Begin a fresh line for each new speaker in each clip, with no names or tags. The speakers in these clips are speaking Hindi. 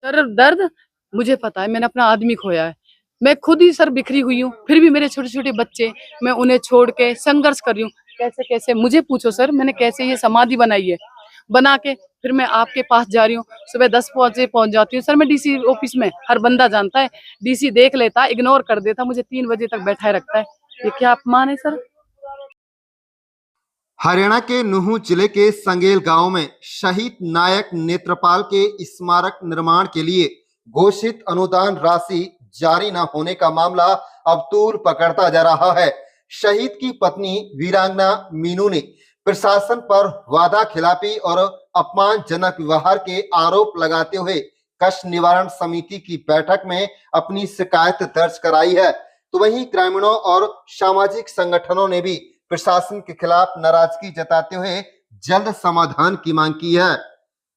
सर दर्द मुझे पता है, मैंने अपना आदमी खोया है। मैं खुद ही सर बिखरी हुई हूँ, फिर भी मेरे छोटे-छोटे बच्चे, मैं उन्हें छोड़ के संघर्ष कर रही हूँ। कैसे-कैसे मुझे पूछो सर, मैंने कैसे ये समाधि बनाई है। बना के फिर मैं आपके पास जा रही हूँ, सुबह 10 बजे पहुँच जाती हूँ। सर मैं डीसी ऑफिस में, हर बंदा जानता है, डीसी देख लेता, इग्नोर कर देता, मुझे 3 बजे तक बैठाए रखता है। ये क्या अपमान है सर?
हरियाणा के नूंह जिले के संगेल गांव में शहीद नायक नेत्रपाल के स्मारक निर्माण के लिए घोषित अनुदान राशि जारी न होने का मामला अब तूल पकड़ता जा रहा है। शहीद की पत्नी वीरांगना मीनू ने प्रशासन पर वादा खिलाफी और अपमानजनक व्यवहार के आरोप लगाते हुए कष्ट निवारण समिति की बैठक में अपनी शिकायत दर्ज कराई है। तो वहीं ग्रामीणों और सामाजिक संगठनों ने भी प्रशासन के खिलाफ नाराजगी जताते हुए जल्द समाधान की मांग की है।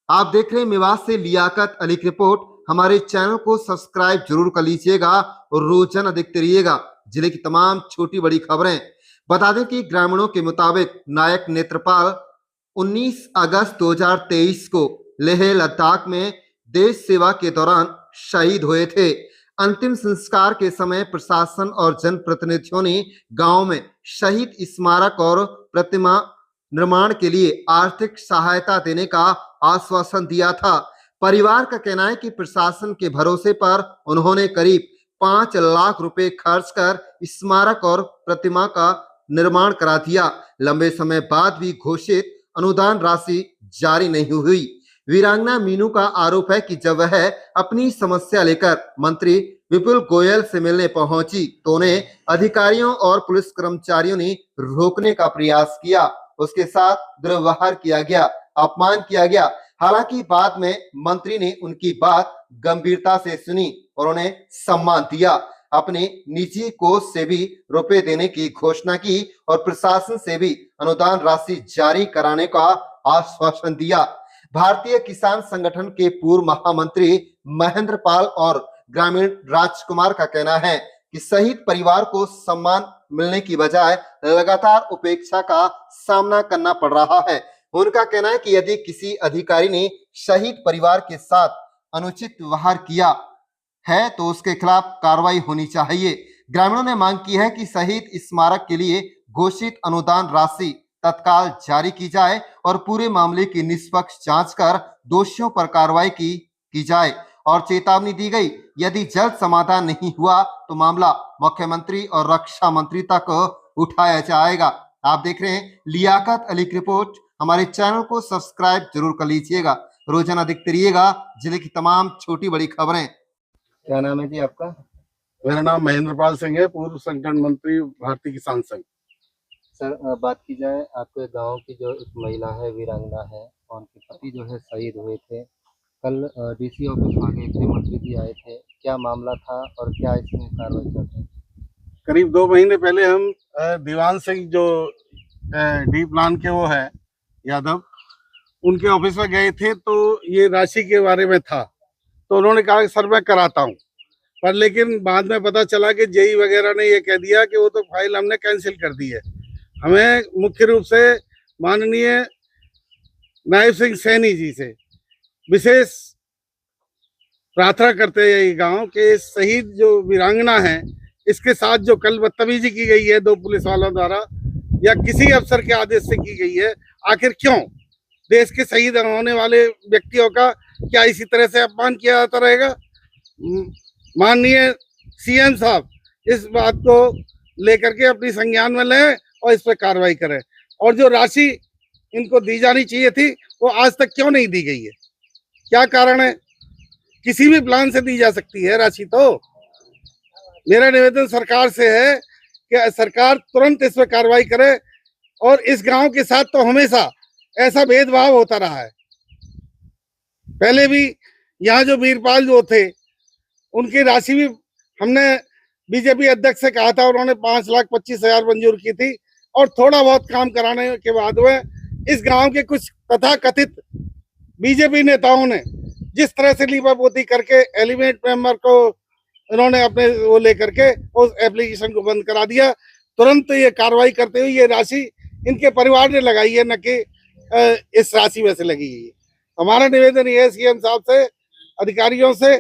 आप देख रहे हैं मेवात से लियाकत अली की रिपोर्ट। हमारे चैनल को सब्सक्राइब जरूर कर लीजिएगा और रोजाना देखते रहिएगा जिले की तमाम छोटी बड़ी खबरें। बता दें कि ग्रामीणों के मुताबिक नायक नेत्रपाल 19 अगस्त 2023 को लेह लद्दाख में देश सेवा के दौरान शहीद हुए थे। अंतिम संस्कार के समय प्रशासन और जनप्रतिनिधियों ने गांव में शहीद स्मारक और प्रतिमा निर्माण के लिए आर्थिक सहायता देने का आश्वासन दिया था। परिवार का कहना है कि प्रशासन के भरोसे पर उन्होंने करीब 5 लाख रुपए खर्च कर स्मारक और प्रतिमा का निर्माण करा दिया। लंबे समय बाद भी घोषित अनुदान राशि जारी नहीं हुई। वीरांगना मीनू का आरोप है कि जब वह अपनी समस्या लेकर मंत्री विपुल गोयल से मिलने पहुंची तो उन्हें अधिकारियों और पुलिस कर्मचारियों ने रोकने का प्रयास किया, उसके साथ दुर्व्यवहार किया गया, अपमान किया गया। हालांकि बाद में मंत्री ने उनकी बात गंभीरता से सुनी और उन्हें सम्मान दिया। अपने निजी कोष से भी रुपए देने की घोषणा की और प्रशासन से भी अनुदान राशि जारी कराने का आश्वासन दिया। भारतीय किसान संगठन के पूर्व महामंत्री महेंद्र पाल और ग्रामीण राजकुमार का कहना है कि शहीद परिवार को सम्मान मिलने की बजाय लगातार उपेक्षा का सामना करना पड़ रहा है। उनका कहना है कि यदि किसी अधिकारी ने शहीद परिवार के साथ अनुचित व्यवहार किया है तो उसके खिलाफ कार्रवाई होनी चाहिए। ग्रामीणों ने मांग की है कि शहीद स्मारक के लिए घोषित अनुदान राशि तत्काल जारी की जाए और पूरे मामले की निष्पक्ष जांच कर दोषियों पर कार्रवाई की जाए और चेतावनी दी गई यदि जल्द समाधान नहीं हुआ तो मामला मुख्यमंत्री और रक्षा मंत्री तक उठाया जाएगा। आप देख रहे हैं लियाकत अली की रिपोर्ट। हमारे चैनल को सब्सक्राइब जरूर कर लीजिएगा, रोजाना देखते रहिएगा जिले की तमाम छोटी बड़ी खबरें। क्या नाम है जी आपका?
मेरा नाम महेंद्र पाल सिंह है, पूर्व संगठन मंत्री भारतीय किसान संघ।
सर बात की जाए आपके गांव की जो एक महिला है वीरांगना है और उनके पति जो है शहीद हुए थे, कल डीसी ऑफिस में गए थे, मंत्री जी आए थे, क्या मामला था और क्या इसमें कार्रवाई चल रही है?
करीब 2 महीने पहले हम दीवान सिंह जो डी प्लान के वो है यादव, उनके ऑफिस में गए थे तो ये राशि के बारे में था, तो उन्होंने कहा कि सर मैं कराता हूँ, पर लेकिन बाद में पता चला कि जेई वगैरह ने ये कह दिया कि वो तो फाइल हमने कैंसिल कर दी है। हमें मुख्य रूप से माननीय नायब सिंह सैनी जी से विशेष प्रार्थना करते हैं ये गांव के शहीद जो वीरांगना है, इसके साथ जो कल बदतमीजी की गई है 2 पुलिस वालों द्वारा या किसी अफसर के आदेश से की गई है, आखिर क्यों देश के शहीद होने वाले व्यक्तियों का क्या इसी तरह से अपमान किया जाता रहेगा? माननीय सीएम साहब इस बात को लेकर के अपनी संज्ञान में लें और इस पर कार्रवाई करें और जो राशि इनको दी जानी चाहिए थी वो आज तक क्यों नहीं दी गई है, क्या कारण है? किसी भी प्लान से दी जा सकती है राशि। तो मेरा निवेदन सरकार से है कि सरकार तुरंत इस पर कार्रवाई करे और इस गांव के साथ तो हमेशा ऐसा भेदभाव होता रहा है। पहले भी यहाँ जो वीरपाल जो थे उनकी राशि भी हमने बीजेपी अध्यक्ष से कहा था, उन्होंने 5,25,000 मंजूर की थी और थोड़ा बहुत काम कराने के बाद में इस गांव के कुछ तथाकथित बीजेपी नेताओं ने जिस तरह से लीपापोती करके एलिमेंट मेंबर को इन्होंने अपने वो लेकर के उस एप्लीकेशन को बंद करा दिया। तुरंत ये कार्रवाई करते हुए ये राशि इनके परिवार ने लगाई है, न कि इस राशि में से लगी है। हमारा निवेदन ये है सीएम साहब से, अधिकारियों से,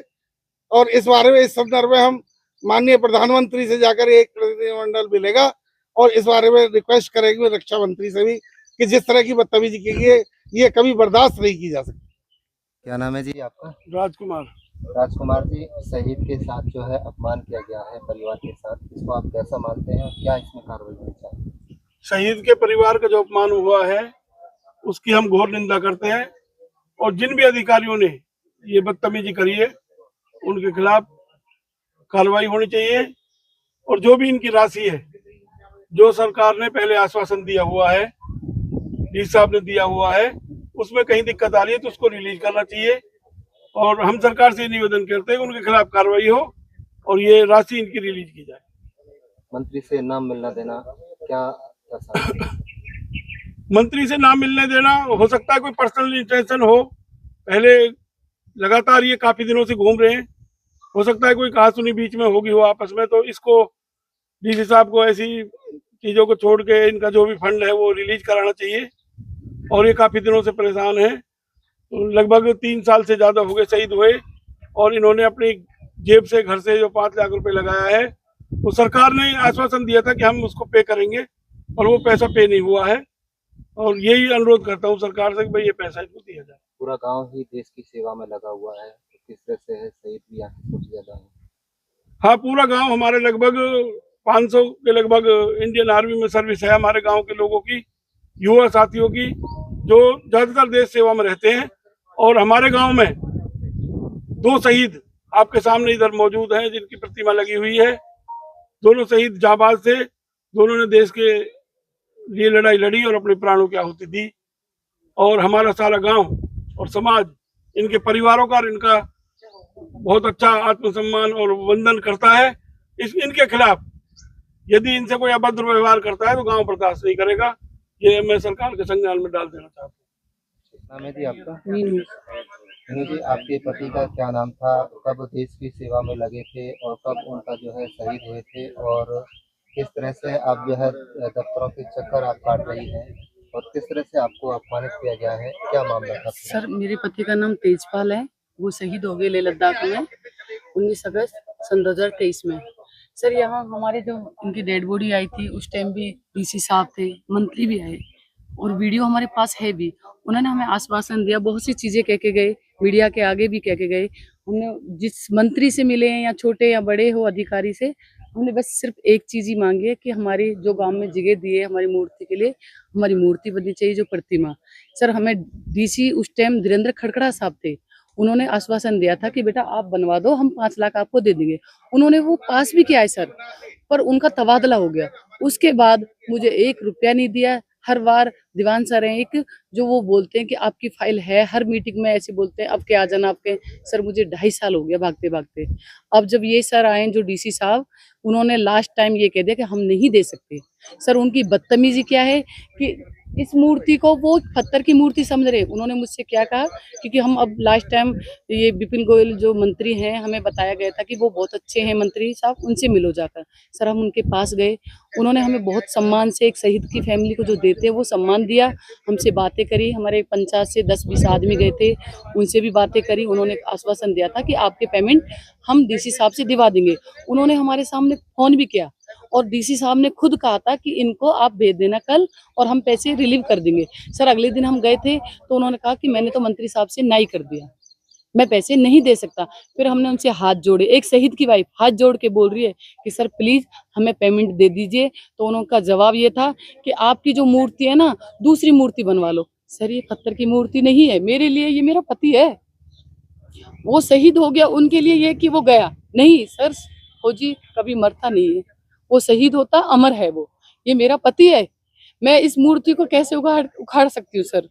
और इस बारे में, इस संदर्भ में हम माननीय प्रधानमंत्री से जाकर एक प्रतिनिधिमंडल मिलेगा और इस बारे में रिक्वेस्ट करेंगे रक्षा मंत्री से भी कि जिस तरह की बदतमीजी की गई है ये कभी बर्दाश्त नहीं की जा सकती।
क्या नाम है जी आपका?
राजकुमार।
राजकुमार जी, शहीद के साथ जो है अपमान किया गया है परिवार के साथ, इसको आप कैसा मानते हैं और क्या इसमें कार्रवाई होनी चाहिए?
शहीद के परिवार का जो अपमान हुआ है उसकी हम घोर निंदा करते हैं और जिन भी अधिकारियों ने ये बदतमीजी करी है उनके खिलाफ कार्रवाई होनी चाहिए और जो भी इनकी राशि है, जो सरकार ने पहले आश्वासन दिया हुआ है, डी साहब ने दिया हुआ है, उसमें कहीं दिक्कत आ रही है तो उसको रिलीज करना चाहिए और हम सरकार से निवेदन करते हैं उनके खिलाफ कार्रवाई हो और ये राशि इनकी रिलीज की जाए।
मंत्री से नाम मिलना देना क्या समझते हैं?
मंत्री से नाम मिलने देना, हो सकता है कोई पर्सनल इंटेंशन हो, पहले लगातार ये काफी दिनों से घूम रहे हैं, हो सकता है कोई कहासुनी बीच में होगी हो आपस में, तो इसको डीसी साहब को ऐसी चीजों को छोड़ के इनका जो भी फंड है वो रिलीज कराना चाहिए और ये काफी दिनों से परेशान है, तो लगभग 3 साल से ज्यादा हो गए शहीद हुए और इन्होंने अपनी जेब से घर से जो 5 लाख रुपए लगाया है वो सरकार ने आश्वासन दिया था कि हम उसको पे करेंगे और वो पैसा पे नहीं हुआ है और यही अनुरोध करता हूँ सरकार से कि भाई ये पैसा इसको दिया जाए।
पूरा गांव ही देश की सेवा में लगा हुआ है, तो किस तरह से है शहीद भी यहाँ कुछ ज्यादा है?
हाँ, पूरा गांव हमारे लगभग 500 के लगभग इंडियन आर्मी में सर्विस है हमारे गांव के लोगों की, युवा साथियों की, जो ज्यादातर देश सेवा में रहते हैं और हमारे गांव में 2 शहीद आपके सामने इधर मौजूद हैं जिनकी प्रतिमा लगी हुई है। दोनों शहीद जाबाज थे, दोनों ने देश के लिए लड़ाई लड़ी और अपने प्राणों की आहुति दी और हमारा सारा गांव और समाज इनके परिवारों का और इनका बहुत अच्छा आत्मसम्मान और वंदन करता है। इनके खिलाफ यदि इनसे कोई अभद्र व्यवहार करता है तो गांव बर्दाश्त नहीं करेगा, ये मैं सरकार के संज्ञान में डाल देना चाहता हूँ।
नाम है जी आपका? मीनू जी, आपके पति का क्या नाम था, कब देश की सेवा में लगे थे और कब उनका जो है शहीद हुए थे और किस तरह से आप जो है दफ्तरों के चक्कर आप काट रही हैं और किस तरह से आपको अपमानित किया गया है, क्या मामला था?
सर, मेरे पति का नाम तेजपाल है, वो शहीद हो गए लेह लद्दाख में 19 अगस्त सन 2023 में। सर, यहाँ हमारे जो उनकी डेड बॉडी आई थी उस टाइम भी डीसी साहब थे, मंत्री भी आए और वीडियो हमारे पास है भी। उन्होंने हमें आश्वासन दिया, बहुत सी चीजें कह के गए, मीडिया के आगे भी कह के गए। हमने जिस मंत्री से मिले हैं या छोटे या बड़े हो अधिकारी से, हमने बस सिर्फ एक चीज ही मांगी है कि हमारी जो गांव में जगह दी है हमारी मूर्ति के लिए, हमारी मूर्ति बननी चाहिए, जो प्रतिमा। सर, हमें डीसी उस टाइम धीरेन्द्र खड़खड़ा साहब थे, उन्होंने आश्वासन दिया था कि बेटा आप बनवा दो, हम 5 लाख आपको दे देंगे। उन्होंने वो पास भी किया है सर, पर उनका तबादला हो गया। उसके बाद मुझे 1 रुपया नहीं दिया। हर बार दीवान सर हैं एक, जो वो बोलते हैं कि आपकी फाइल है, हर मीटिंग में ऐसे बोलते हैं अब के आ जाना आपके। सर, मुझे 2.5 साल हो गया भागते भागते। अब जब ये सर आए जो डीसी साहब, उन्होंने लास्ट टाइम ये कह दिया कि हम नहीं दे सकते। सर, उनकी बदतमीजी क्या है कि इस मूर्ति को वो पत्थर की मूर्ति समझ रहे। उन्होंने मुझसे क्या कहा, क्योंकि हम अब लास्ट टाइम ये विपिन गोयल जो मंत्री हैं, हमें बताया गया था कि वो बहुत अच्छे हैं मंत्री साहब, उनसे मिलो जाकर। सर, हम उनके पास गए, उन्होंने हमें बहुत सम्मान से, एक शहीद की फैमिली को जो देते हैं वो सम्मान दिया, हमसे बातें करी। हमारे पंचायत से 10-20 आदमी गए थे, उनसे भी बातें करी। उन्होंने आश्वासन दिया था कि आपके पेमेंट हम डीसी साहब से दिवा देंगे। उन्होंने हमारे सामने फोन भी किया और डीसी साहब ने खुद कहा था कि इनको आप भेज देना कल और हम पैसे रिलीव कर देंगे। सर, अगले दिन हम गए थे तो उन्होंने कहा कि मैंने तो मंत्री साहब से नहीं कर दिया, मैं पैसे नहीं दे सकता। फिर हमने उनसे हाथ जोड़े, एक शहीद की वाइफ हाथ जोड़ के बोल रही है कि सर प्लीज हमें पेमेंट दे दीजिए। तो उनका जवाब ये था कि आपकी जो मूर्ति है ना, दूसरी मूर्ति बनवा लो। सर, ये पत्थर की मूर्ति नहीं है मेरे लिए, ये मेरा पति है, वो शहीद हो गया, उनके लिए ये कि वो गया नहीं। सर, फौजी कभी मरता नहीं है, वो शहीद होता अमर है वो, ये मेरा पति है। मैं इस मूर्ति को कैसे उखाड़ सकती हूँ सर,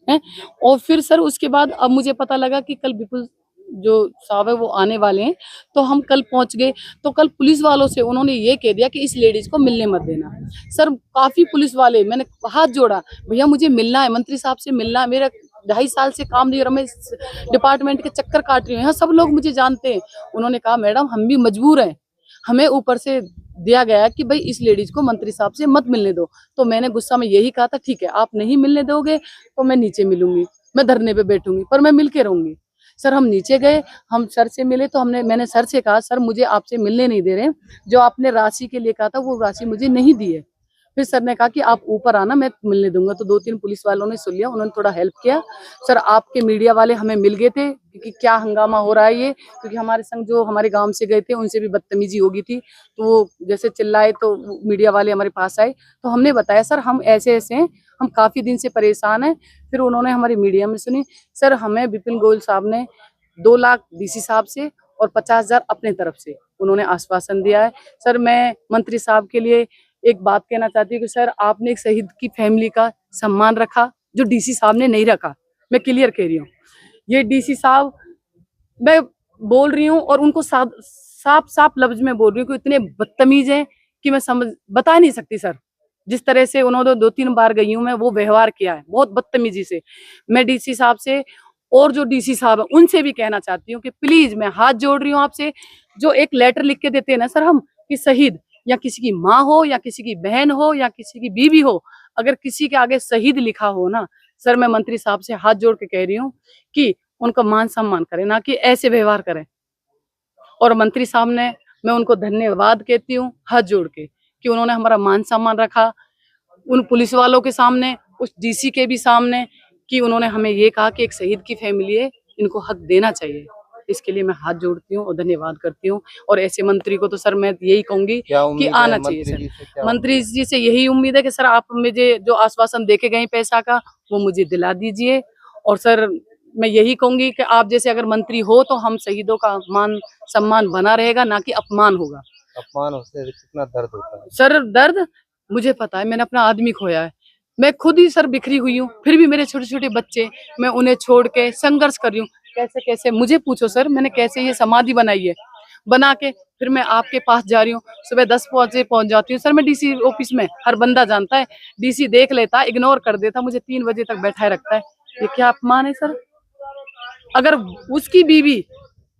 हैं? और फिर सर उसके बाद अब मुझे पता लगा कि कल विपुल जो साहब है वो आने वाले हैं, तो हम कल पहुंच गए। तो कल पुलिस वालों से उन्होंने ये कह दिया कि इस लेडीज को मिलने मत देना। सर, काफी पुलिस वाले, मैंने हाथ जोड़ा, भैया मुझे मिलना है, मंत्री साहब से मिलना है, मेरा 2.5 साल से काम नहीं हो रहा, मैं इस डिपार्टमेंट के चक्कर काट रही हूँ, यहाँ सब लोग मुझे जानते हैं। उन्होंने कहा मैडम हम भी मजबूर हैं, हमें ऊपर से दिया गया कि भाई इस लेडीज को मंत्री साहब से मत मिलने दो। तो मैंने गुस्सा में यही कहा था, ठीक है आप नहीं मिलने दोगे तो मैं नीचे मिलूंगी, मैं धरने पे बैठूंगी, पर मैं मिल के रहूंगी। सर हम नीचे गए, हम सर से मिले तो मैंने सर से कहा सर मुझे आपसे मिलने नहीं दे रहे, जो आपने राशि के लिए कहा था वो राशि मुझे नहीं दी है। फिर सर ने कहा कि आप ऊपर आना, मैं मिलने दूंगा। तो 2-3 पुलिस वालों ने सुन लिया, उन्होंने थोड़ा हेल्प किया। सर आपके मीडिया वाले हमें मिल गए थे कि क्या हंगामा हो रहा है ये, क्योंकि हमारे संग जो हमारे गांव से गए थे उनसे भी बदतमीजी हो गई थी, तो वो जैसे चिल्लाए तो मीडिया वाले हमारे पास आए। तो हमने बताया सर हम ऐसे ऐसे हैं, हम काफी दिन से परेशान हैं। फिर उन्होंने हमारी मीडिया में सुनी। सर हमें विपिन गोयल साहब ने 2 लाख डीसी साहब से और 50,000 अपने तरफ से उन्होंने आश्वासन दिया है। सर मैं मंत्री साहब के लिए एक बात कहना चाहती हूँ कि सर आपने एक शहीद की फैमिली का सम्मान रखा जो डीसी साहब ने नहीं रखा। मैं क्लियर कह रही हूँ, ये डीसी साहब, मैं बोल रही हूँ और उनको साफ साफ लफ्ज में बोल रही हूँ कि इतने बदतमीज हैं कि मैं बता नहीं सकती सर। जिस तरह से उन्होंने 2-3 बार गई हूँ मैं, वो व्यवहार किया है बहुत बदतमीजी से। मैं डीसी साहब से और जो डीसी साहब है उनसे भी कहना चाहती हूँ कि प्लीज मैं हाथ जोड़ रही हूँ आपसे, जो एक लेटर लिख के देते हैं ना सर हम, कि शहीद या किसी की माँ हो या किसी की बहन हो या किसी की बीवी हो, अगर किसी के आगे शहीद लिखा हो ना सर, मैं मंत्री साहब से हाथ जोड़ के कह रही हूँ कि उनका मान सम्मान करें, ना कि ऐसे व्यवहार करें। और मंत्री साहब ने, मैं उनको धन्यवाद कहती हूँ हाथ जोड़ के कि उन्होंने हमारा मान सम्मान रखा उन पुलिस वालों के सामने, उस डीसी के भी सामने, कि उन्होंने हमें ये कहा कि एक शहीद की फैमिली है, इनको हक देना चाहिए। इसके लिए मैं हाथ जोड़ती हूँ और धन्यवाद करती हूँ। और ऐसे मंत्री को तो सर मैं यही कहूंगी कि आना चाहिए सर। मंत्री जी से यही उम्मीद है कि सर आप मुझे जो आश्वासन देके गए पैसा का वो मुझे दिला दीजिए। और सर मैं यही कहूंगी कि आप जैसे अगर मंत्री हो तो हम शहीदों का मान सम्मान बना रहेगा, ना कि अपमान होगा।
अपमान उससे कितना दर्द होता है
सर दर्द मुझे पता है, मैंने अपना आदमी खोया है, मैं खुद ही सर बिखरी हुई हूँ, फिर भी मेरे छोटे छोटे बच्चे, मैं उन्हें छोड़ के संघर्ष कर रही हूँ। कैसे कैसे मुझे पूछो सर, मैंने कैसे ये समाधि बनाई है, बना के फिर मैं आपके पास जा रही हूँ। सुबह 10 बजे पहुंच जाती हूँ सर मैं डीसी ऑफिस में, हर बंदा जानता है, डीसी देख लेता, इग्नोर कर देता, मुझे 3 बजे तक बैठाए रखता है। ये क्या अपमान है सर। अगर उसकी बीवी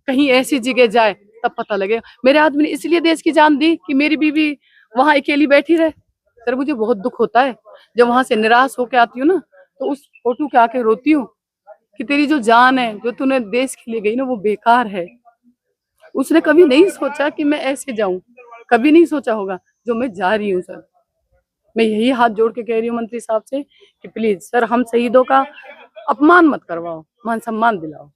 कहीं ऐसी जगह जाए तब पता लगे। मेरे आदमी ने इसलिए देश की जान दी कि मेरी बीवी वहां अकेली बैठी रहे। सर मुझे बहुत दुख होता है जब वहां से निराश होके आती हूँ ना, तो उस फोटो के आके रोती हूँ कि तेरी जो जान है, जो तूने देश के लिए गई ना, वो बेकार है। उसने कभी नहीं सोचा कि मैं ऐसे जाऊं, कभी नहीं सोचा होगा जो मैं जा रही हूँ सर। मैं यही हाथ जोड़ के कह रही हूँ मंत्री साहब से कि प्लीज सर हम शहीदों का अपमान मत करवाओ, मान सम्मान दिलाओ।